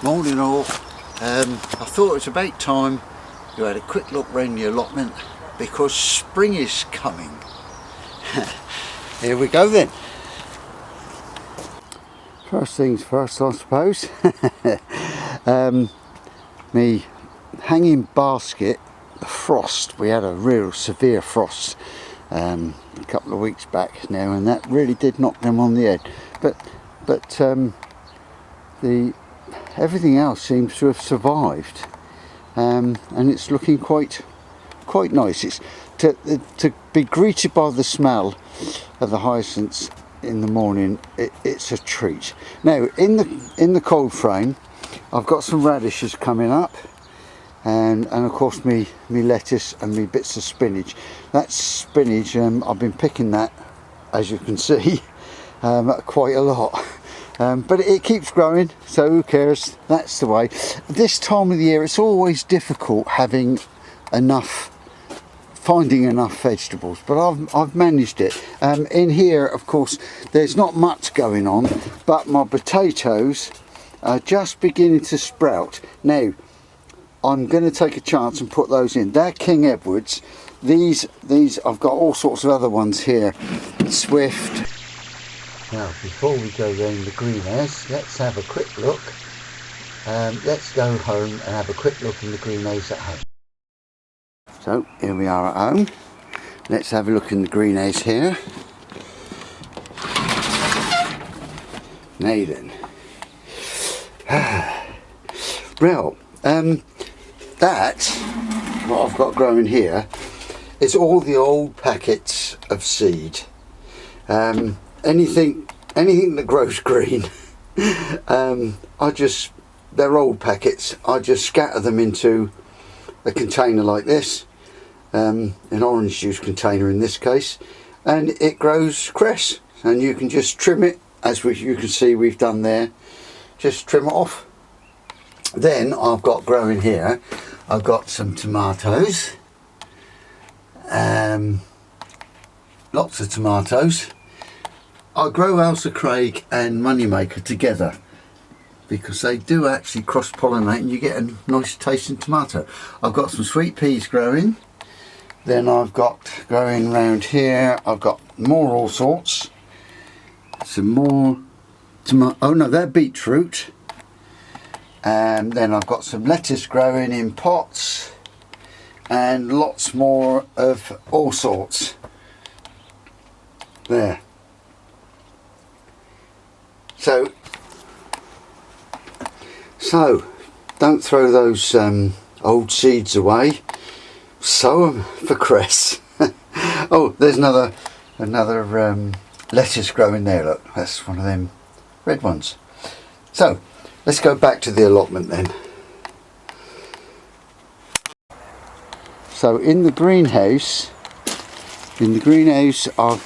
Morning all. I thought it was about time you had a quick look round the allotment because spring is coming. Here we go then. First things first, I suppose. Me hanging basket, the frost, we had a real severe frost a couple of weeks back now, and that really did knock them on the head, but everything else seems to have survived, and it's looking quite nice. It's to be greeted by the smell of the hyacinths in the morning. It's a treat. Now in the cold frame, I've got some radishes coming up, and of course me lettuce and me bits of spinach. That's spinach. I've been picking that, as you can see, quite a lot. But it keeps growing, so who cares? That's the way. This time of the year, it's always difficult finding enough vegetables, but I've managed it. In here, of course, there's not much going on, but my potatoes are just beginning to sprout. Now, I'm going to take a chance and put those in. They're King Edwards. These I've got all sorts of other ones here. Swift. Now, before we go round the greenhouse, let's have a quick look. Let's go home and have a quick look in the greenhouse at home. So, here we are at home. Let's have a look in the greenhouse here. Now then. Well, that's what I've got growing here. It's all the old packets of seed. Anything that grows green, they're old packets. I just scatter them into a container like this, an orange juice container in this case, and it grows cress, and you can just trim it, as you can see we've done there. Just trim it off. Then I've got growing here, I've got some tomatoes, lots of tomatoes. I grow Ailsa Craig and Moneymaker together because they do actually cross-pollinate and you get a nice tasting tomato. I've got some sweet peas growing. Then I've got growing around here, I've got more all sorts. Some more oh no, they're beetroot. And then I've got some lettuce growing in pots and lots more of all sorts. There. So don't throw those old seeds away. Sow them for cress. Oh, there's another lettuce growing there. Look, that's one of them red ones. So let's go back to the allotment then. So in the greenhouse, I've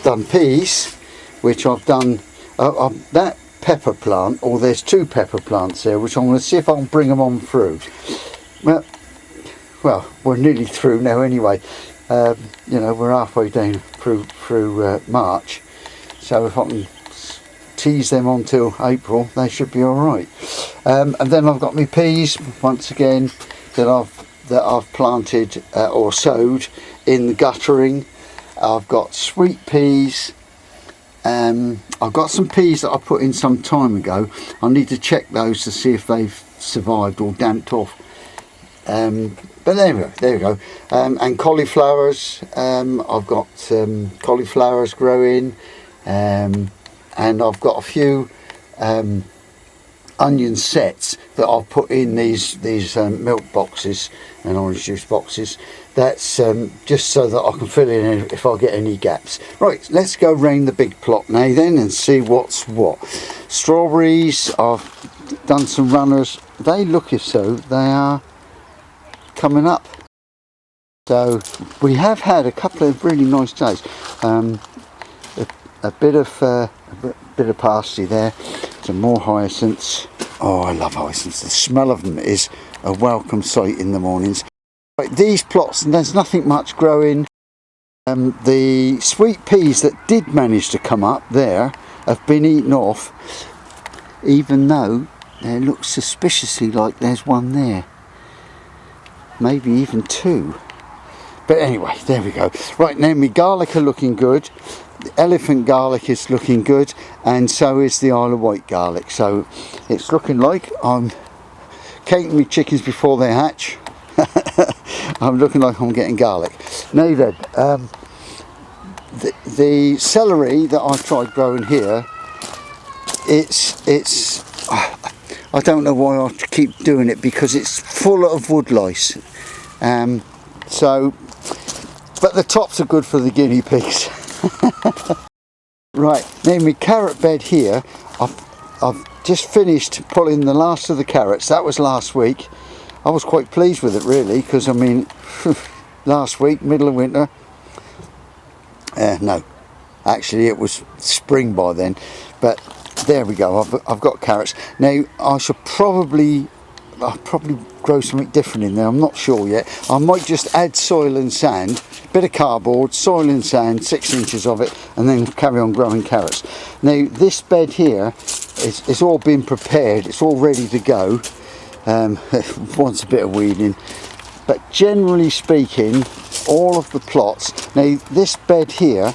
done peas, which I've done. That pepper plant, or there's two pepper plants there, which I'm going to see if I can bring them on through. Well, we're nearly through now anyway. You know, we're halfway down through March, so if I can tease them on till April, they should be all right. And then I've got my peas once again that I've planted or sowed in the guttering. I've got sweet peas. I've got some peas that I put in some time ago. I need to check those to see if they've survived or damped off. But there we go. And cauliflowers. I've got cauliflowers growing, and I've got a few onion sets that I've put in these milk boxes and orange juice boxes. That's just so that I can fill in if I get any gaps. Right, let's go round the big plot now then and see what's what. Strawberries, I've done some runners. They look as though they are coming up. So we have had a couple of really nice days. A bit of parsley there, some more hyacinths. Oh, I love hyacinths. The smell of them is a welcome sight in the mornings. Right, these plots, there's nothing much growing. The sweet peas that did manage to come up there have been eaten off, even though It looks suspiciously like there's one there, maybe even two. But anyway, there we go. Right, now my garlic are looking good. The elephant garlic is looking good, and so is the Isle of Wight garlic. So it's looking like I'm caking my chickens before they hatch. I'm looking like I'm getting garlic. Now then, the celery that I've tried growing here, it's I don't know why I keep doing it, because it's full of wood lice. But the tops are good for the guinea pigs. Right, now my carrot bed here, I've just finished pulling the last of the carrots. That was last week. I was quite pleased with it really, because I mean, last week, middle of winter. No, actually it was spring by then. But there we go, I've got carrots. Now I'll probably grow something different in there, I'm not sure yet. I might just add soil and sand, bit of cardboard, soil and sand, 6 inches of it, and then carry on growing carrots. Now this bed here it's all been prepared, it's all ready to go. Wants a bit of weeding, but generally speaking, all of the plots. Now this bed here,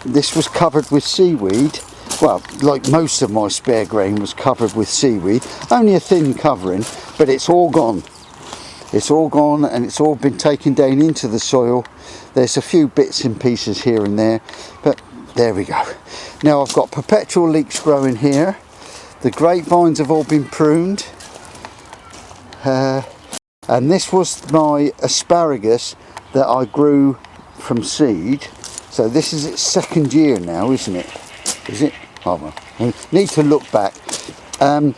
this was covered with seaweed. Well, like most of my spare grain was covered with seaweed, only a thin covering, but it's all gone. It's all gone, and it's all been taken down into the soil. There's a few bits and pieces here and there, but there we go. Now I've got perpetual leeks growing here. The grapevines have all been pruned. And this was my asparagus that I grew from seed. So this is its 2nd year now, isn't it? Is it? Oh well, I need to look back. And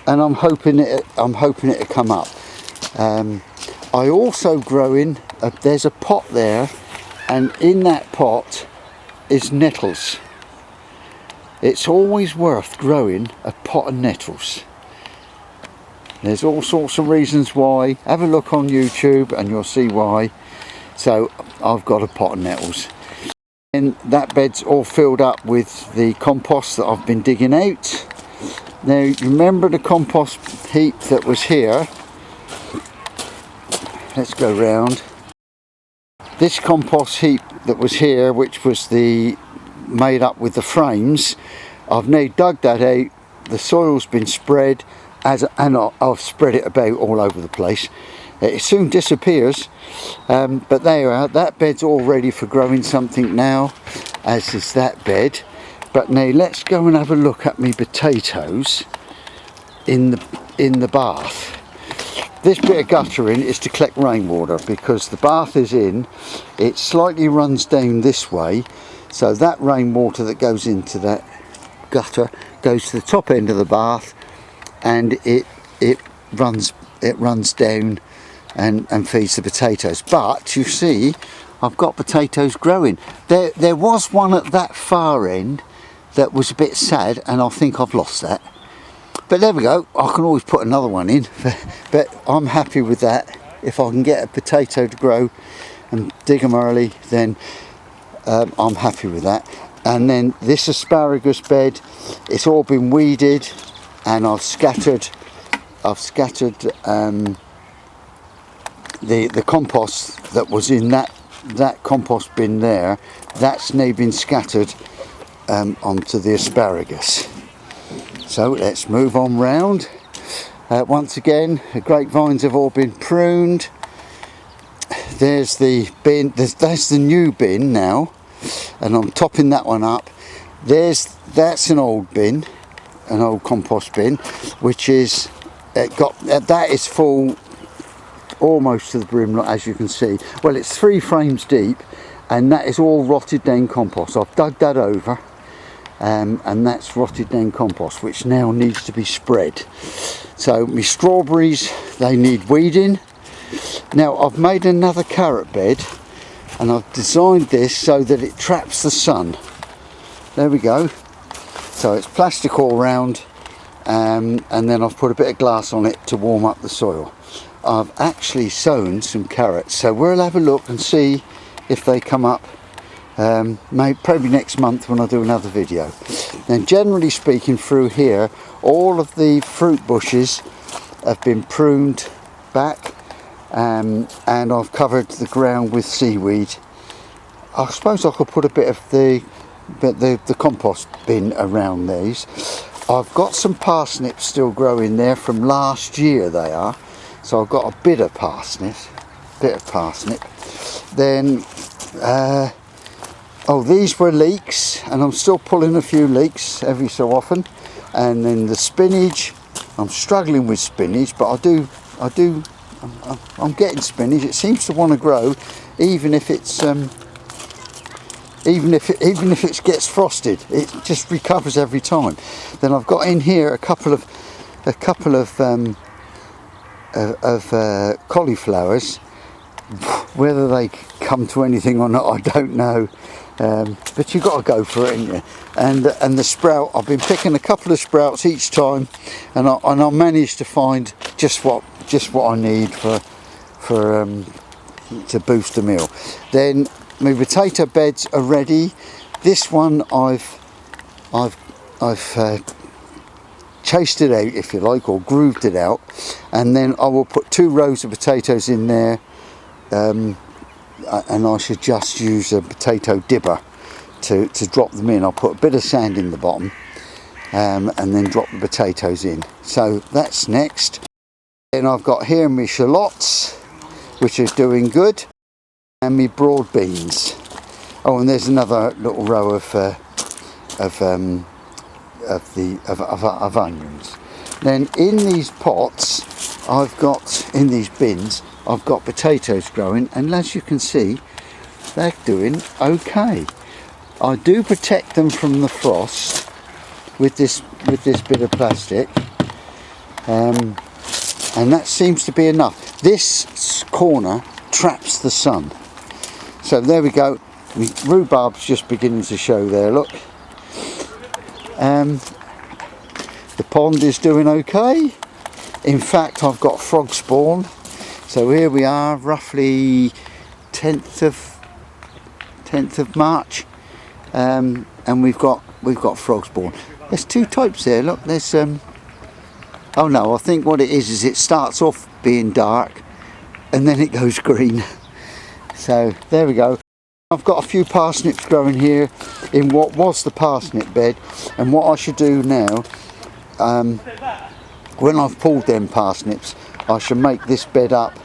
I'm hoping it'll come up. I also growing. There's a pot there, and in that pot is nettles. It's always worth growing a pot of nettles. There's all sorts of reasons why. Have a look on YouTube and you'll see why. So I've got a pot of nettles. And that bed's all filled up with the compost that I've been digging out. Now remember the compost heap that was here. Let's go round. This compost heap that was here, which was made up with the frames, I've now dug that out. The soil's been spread, and I've spread it about all over the place. It soon disappears, but there you are. That bed's all ready for growing something now, as is that bed. But now let's go and have a look at my potatoes in the bath. This bit of guttering is to collect rainwater, because the bath is in. It slightly runs down this way, so that rainwater that goes into that gutter goes to the top end of the bath, and it runs down and feeds the potatoes. But you see, I've got potatoes growing. There was one at that far end that was a bit sad, and I think I've lost that. But there we go, I can always put another one in, but I'm happy with that. If I can get a potato to grow and dig them early, then I'm happy with that. And then this asparagus bed, it's all been weeded, and I've scattered the compost that was in that compost bin there. That's now been scattered onto the asparagus. So let's move on round. Once again, the grapevines have all been pruned. There's the bin, that's the new bin now, and I'm topping that one up. That's an old bin, an old compost bin, which is that is full almost to the brim, as you can see. Well, it's 3 frames deep, and that is all rotted down compost. I've dug that over. And that's rotted down compost, which now needs to be spread. So my strawberries, they need weeding. Now I've made another carrot bed, and I've designed this so that it traps the sun. There we go. So it's plastic all round, and then I've put a bit of glass on it to warm up the soil. I've actually sown some carrots, so we'll have a look and see if they come up maybe probably next month when I do another video. Then generally speaking, through here all of the fruit bushes have been pruned back, and I've covered the ground with seaweed. I suppose I could put a bit of the compost bin around these. I've got some parsnips still growing there from last year, they are, so I've got a bit of parsnip. Then oh, these were leeks, and I'm still pulling a few leeks every so often. And then the spinach, I'm struggling with spinach, but I'm getting spinach. It seems to want to grow, even if it's even if it gets frosted. It just recovers every time. Then I've got in here a couple of cauliflowers. Whether they come to anything or not, I don't know. But you've got to go for it, ain't you? And the sprout, I've been picking a couple of sprouts each time, and I managed to find just what I need to boost the meal. Then my potato beds are ready. This one I've chased it out, if you like, or grooved it out, and then I will put 2 rows of potatoes in there. And I should just use a potato dibber to drop them in. I'll put a bit of sand in the bottom, and then drop the potatoes in. So that's next. Then I've got here my shallots, which are doing good, and my broad beans. Oh, and there's another little row of onions. Then in these pots, in these bins, I've got potatoes growing, and as you can see, they're doing okay. I do protect them from the frost with this bit of plastic, and that seems to be enough. This corner traps the sun. So there we go. Rhubarb's just beginning to show there, look. The pond is doing okay. In fact, I've got frog spawn. So here we are, roughly 10th of March, and we've got frog spawn. There's 2 types there. Look, there's oh no, I think what it is it starts off being dark, and then it goes green. So there we go. I've got a few parsnips growing here in what was the parsnip bed, and what I should do now, when I've pulled them parsnips, I should make this bed up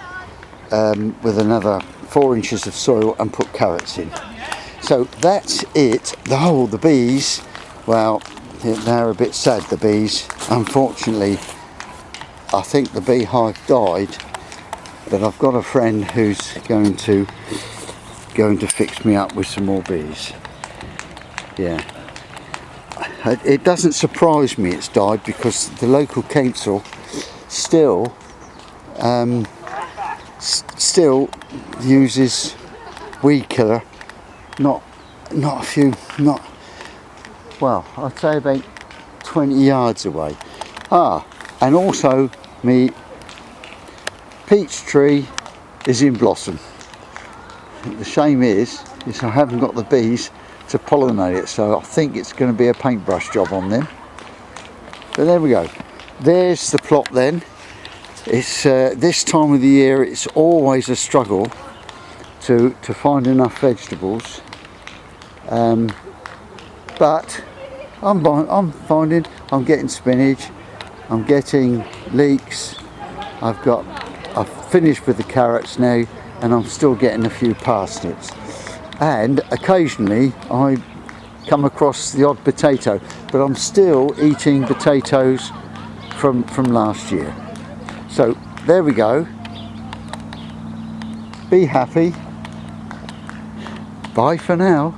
with another 4 inches of soil and put carrots in. So that's it. The bees, well, they're a bit sad, the bees. Unfortunately, I think the beehive died, but I've got a friend who's going to fix me up with some more bees. Yeah. It doesn't surprise me it's died, because the local council still uses weed killer, well, I'd say about 20 yards away. And also me peach tree is in blossom. The shame is I haven't got the bees to pollinate it, so I think it's going to be a paintbrush job on them. But there we go. There's the plot then. It's this time of the year, it's always a struggle to find enough vegetables, but I'm finding I'm getting spinach, I'm getting leeks, I've finished with the carrots now, and I'm still getting a few parsnips, and occasionally I come across the odd potato, but I'm still eating potatoes from last year. So there we go. Be happy. Bye for now.